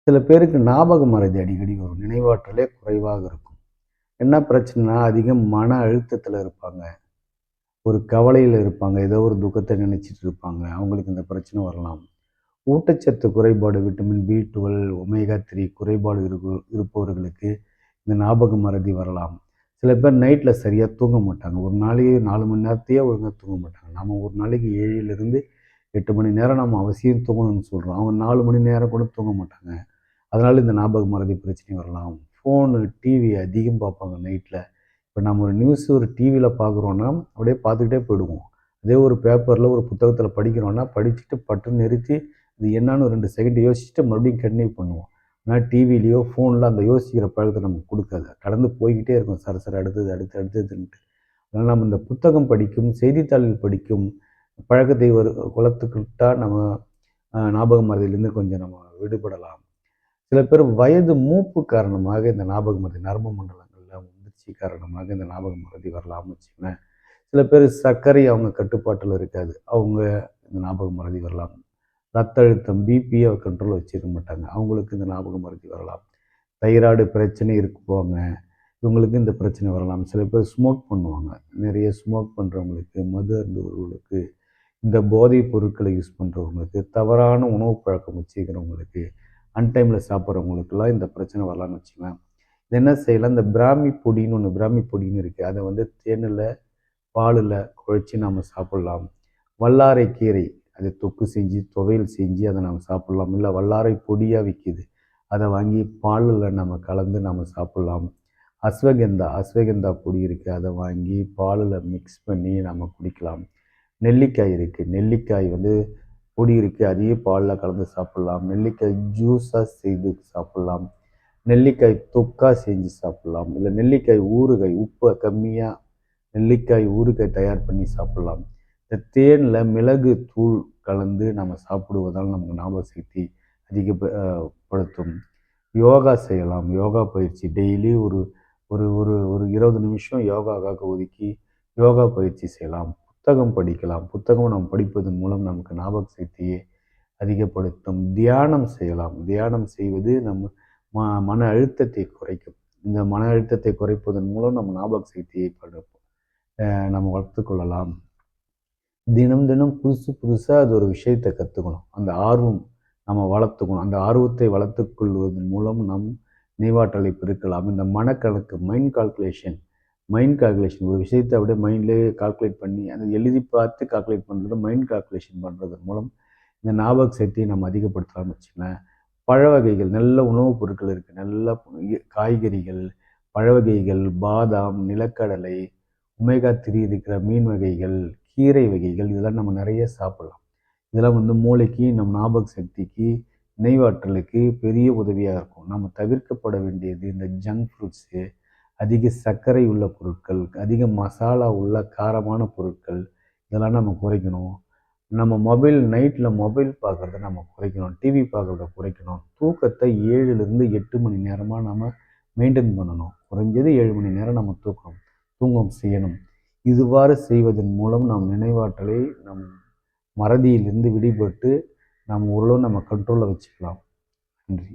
சில பேருக்கு ஞாபக மறதி அடிக்கடி வரும். நினைவாற்றலே குறைவாக இருக்கும். என்ன பிரச்சனைனா, அதிகம் மன அழுத்தத்தில இருப்பாங்க. ஒரு கவலையில இருப்பாங்க. ஏதோ ஒரு துக்கத்த நினைச்சிட்டு இருப்பாங்க. அவங்களுக்கு இந்த பிரச்சனை வரலாம். ஊட்டச்சத்து குறைபாடு விட்டமின் B12, ஒமேகா 3 குறைபாடு இருப்பவர்களுக்கு இந்த ஞாபக மறதி வரலாம். சில பேர் நைட்ல சரியா தூங்க மாட்டாங்க. ஒரு நாளைக்கு 4 மணி நேரத்தையே ஒழுங்கா தூங்க மாட்டாங்க. நாம ஒரு நாளைக்கு 7லிருந்து 8 மணி நேரம் நம்ம அவசியம் தூங்கணும்னு சொல்றோம். அவங்க 4 மணி நேரம் கூட தூங்க மாட்டாங்க. அதனால இந்த ஞாபக மறதி பிரச்சனை வரலாம். ஃபோனு, டிவி அதிகம் பார்ப்பாங்க நைட்ல. இப்போ நம்ம ஒரு நியூஸ் ஒரு டிவியில் பார்க்குறோன்னா அப்படியே பார்த்துக்கிட்டே போயிடுவோம். அதே ஒரு பேப்பரில் ஒரு புத்தகத்தில் படிக்கிறோன்னா படிச்சுட்டு பட்டுன்னு நிறுத்தி அது என்னன்னு 2 செகண்ட் யோசிச்சுட்டு மறுபடியும் கன்டினியூ பண்ணுவோம். ஆனால் டிவிலேயோ ஃபோனில் அந்த யோசிக்கிற பழக்கத்தை நமக்கு கொடுக்காது. கடந்து போய்கிட்டே இருக்கும் சர அடுத்தது அடுத்து அடுத்ததுன்ட்டு. அதனால் நம்ம இந்த புத்தகம் படிக்கும், செய்தித்தாளில் படிக்கும் பழக்கத்தை வளர்த்துக்கிட்டா நம்ம ஞாபக மறதியிலேருந்து கொஞ்சம் நம்ம விடுபடலாம். சில பேர் வயது மூப்பு காரணமாக இந்த ஞாபக மறதி நரம்பு மண்டலங்கள்ல முதிர்ச்சி காரணமாக இந்த ஞாபக மறதி வரலாம்னு வச்சுக்கோங்களேன். சில பேர் சர்க்கரை அவங்க கட்டுப்பாட்டில் இருக்காது. அவங்க இந்த ஞாபக மறதி வரலாம். ரத்த அழுத்தம் பிபியை கண்ட்ரோல் வச்சிருக்க மாட்டாங்க. அவங்களுக்கு இந்த ஞாபக மறதி வரலாம். தைராய்டு பிரச்சனை இருக்குவாங்க. இவங்களுக்கு இந்த பிரச்சனை வரலாம். சில பேர் ஸ்மோக் பண்ணுவாங்க. நிறைய ஸ்மோக் பண்ணுறவங்களுக்கு, மது அருந்துபவர்களுக்கு, இந்த போதைப் பொருட்களை யூஸ் பண்ணுறவங்களுக்கு, தவறான உணவு பழக்கம் வச்சுக்கிறவங்களுக்கு, அன்டைமில் சாப்பிட்றவங்களுக்கெல்லாம் இந்த பிரச்சனை வரலான்னு வச்சுக்கலாம். இது என்ன செய்யலாம், இந்த பிராமி பொடின்னு ஒன்று பிராமி பொடின்னு இருக்குது. அதை வந்து தேனில் பாலில் குழைச்சி நம்ம சாப்பிட்லாம். வல்லாரை கீரை அதை தொக்கு செஞ்சு துவையல் செஞ்சு அதை நம்ம சாப்பிட்லாம். இல்லை வல்லாரை பொடியாக விற்கிது, அதை வாங்கி பாலில் நம்ம கலந்து நம்ம சாப்பிட்லாம். அஸ்வகந்தா பொடி இருக்குது, அதை வாங்கி பாலில் மிக்ஸ் பண்ணி நம்ம குடிக்கலாம். நெல்லிக்காய் இருக்குது, நெல்லிக்காய் வந்து பொடி இருக்குது, அதையும் பாலில் கலந்து சாப்பிட்லாம். நெல்லிக்காய் ஜூஸாக செய்து சாப்பிட்லாம். நெல்லிக்காய் தொக்கா செஞ்சு சாப்பிட்லாம். இல்லை நெல்லிக்காய் ஊறுகாய் உப்பை கம்மியாக நெல்லிக்காய் ஊறுகாய் தயார் பண்ணி சாப்பிட்லாம். இந்த தேனில் மிளகு தூள் கலந்து நம்ம சாப்பிடுவதால் நமக்கு ஞாபக சக்தி அதிகப்படுத்தும். யோகா செய்யலாம். யோகா பயிற்சி டெய்லி ஒரு ஒரு ஒரு ஒரு 20 நிமிஷம் யோகாவாக ஒதுக்கி யோகா பயிற்சி செய்யலாம். புத்தகம் படிக்கலாம். புத்தகம் நாம் படிப்பதன் மூலம் நமக்கு ஞாபக சக்தியை அதிகப்படுத்தும். தியானம் செய்யலாம். தியானம் செய்வது நம்ம மன அழுத்தத்தை குறைக்கும். இந்த மன அழுத்தத்தை குறைப்பதன் மூலம் நம்ம ஞாபக சக்தியை நம்ம வளர்த்து கொள்ளலாம். தினம் தினம் புதுசு புதுசாக அது ஒரு விஷயத்தை கற்றுக்கணும். அந்த ஆர்வம் நம்ம வளர்த்துக்கணும். அந்த ஆர்வத்தை வளர்த்து கொள்வதன் மூலம் நம் நினைவாற்றலை பெருக்கலாம். இந்த மனக்கணக்கு மைண்ட் கால்குலேஷன் ஒரு விஷயத்தை அப்படியே மைண்ட்லேயே கால்குலேட் பண்ணி அதை எழுதி பார்த்து கால்குலேட் பண்ணுறது மைண்ட் கால்குலேஷன் பண்ணுறதன் மூலம் இந்த ஞாபக சக்தியை நம்ம அதிகப்படுத்தலாம்னு வச்சுக்கோங்களேன். பழ வகைகள் நல்ல உணவுப் பொருட்கள் இருக்குது. நல்ல காய்கறிகள், பழ வகைகள், பாதாம், நிலக்கடலை, ஒமேகா 3 இருக்கிற மீன் வகைகள், கீரை வகைகள் இதெல்லாம் நம்ம நிறைய சாப்பிட்லாம். இதெல்லாம் வந்து மூளைக்கு, நம் ஞாபக சக்திக்கு, நினைவாற்றலுக்கு பெரிய உதவியாக இருக்கும். நம்ம தவிர்க்கப்பட வேண்டியது இந்த ஜங்க் ஃப்ரூட்ஸு, அதிக சர்க்கரை உள்ள பொருட்கள், அதிக மசாலா உள்ள காரமான பொருட்கள் இதெல்லாம் நம்ம குறைக்கணும். நம்ம நைட்டில் மொபைல் பார்க்குறத நம்ம குறைக்கணும். டிவி பார்க்குறத குறைக்கணும். தூக்கத்தை 7லிருந்து 8 மணி நேரமாக நம்ம மெயின்டைன் பண்ணணும். குறைஞ்சது 7 மணி நேரம் நம்ம தூங்கம் செய்யணும். இதுவாறு செய்வதன் மூலம் நம் நினைவாற்றலை நம் மறதியிலிருந்து விடுபட்டு நம்ம ஓரளவு நம்ம கண்ட்ரோலில் வச்சுக்கலாம். நன்றி.